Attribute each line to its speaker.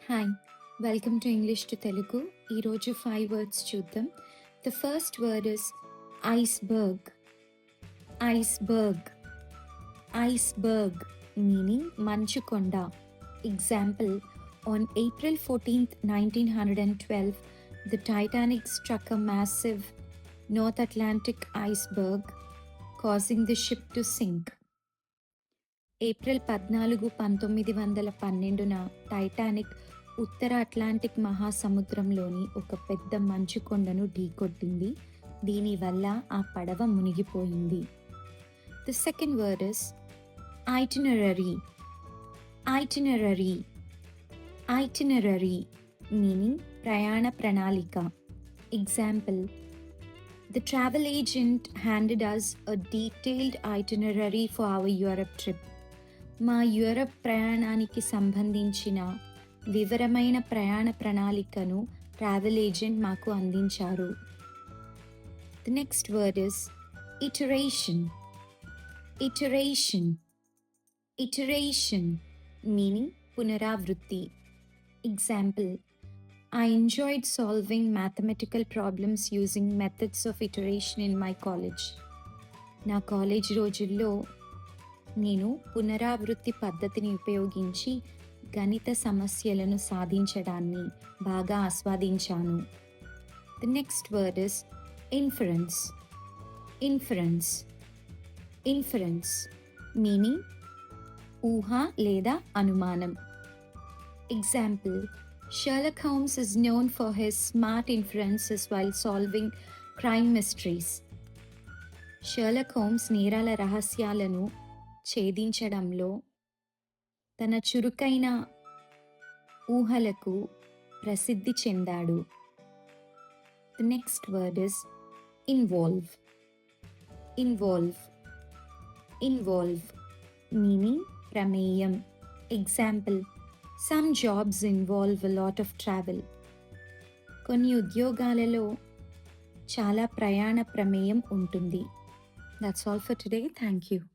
Speaker 1: Hi! Welcome to English to Telugu. ఈరోజు 5 words చూద్దాం. The first word is iceberg. Iceberg. Iceberg meaning Manchukonda. Example on April 14th, 1912, the Titanic struck a massive North Atlantic iceberg, causing the ship to sink. April 14, 1912న Titanic ఉత్తర Atlantic మహాసముద్రంలోని ఒక పెద్ద మంచు కొండను ఢీకొట్టింది. దీనివల్ల ఆ పడవ మునిగిపోయింది. The second word is itinerary. Itinerary. Itinerary meaning ప్రయాణ ప్రణాళిక. Example The travel agent handed us a detailed itinerary for our Europe trip. మా యూరప్ ప్రయాణానికి సంబంధించిన వివరమైన ప్రయాణ ప్రణాళికను ట్రావెల్ ఏజెంట్ మాకు అందించారు. The next word is iteration. Iteration. Iteration meaning పునరావృత్తి. Example I enjoyed solving mathematical problems using methods of iteration in my college. నా కాలేజ్ రోజుల్లో నేను పునరావృత్తి పద్ధతిని ఉపయోగించి గణిత సమస్యలను సాధించడాన్ని బాగా ఆస్వాదించాను. The next word is inference. Inference. Inference meaning ఊహ లేదా అనుమానం. Example Sherlock Holmes is known for his smart inferences while solving crime mysteries. Sherlock Holmes నేరాల రహస్యాలను ఛేదించడంలో తన చురుకైన ఊహలకు ప్రసిద్ధి చెందాడు. The next word is involve. Involve. Involve meaning ప్రమేయం. Example Some jobs involve a lot of travel. కొన్ని ఉద్యోగాలలో చాలా ప్రయాణ ప్రమేయం ఉంటుంది. That's all for today. Thank you.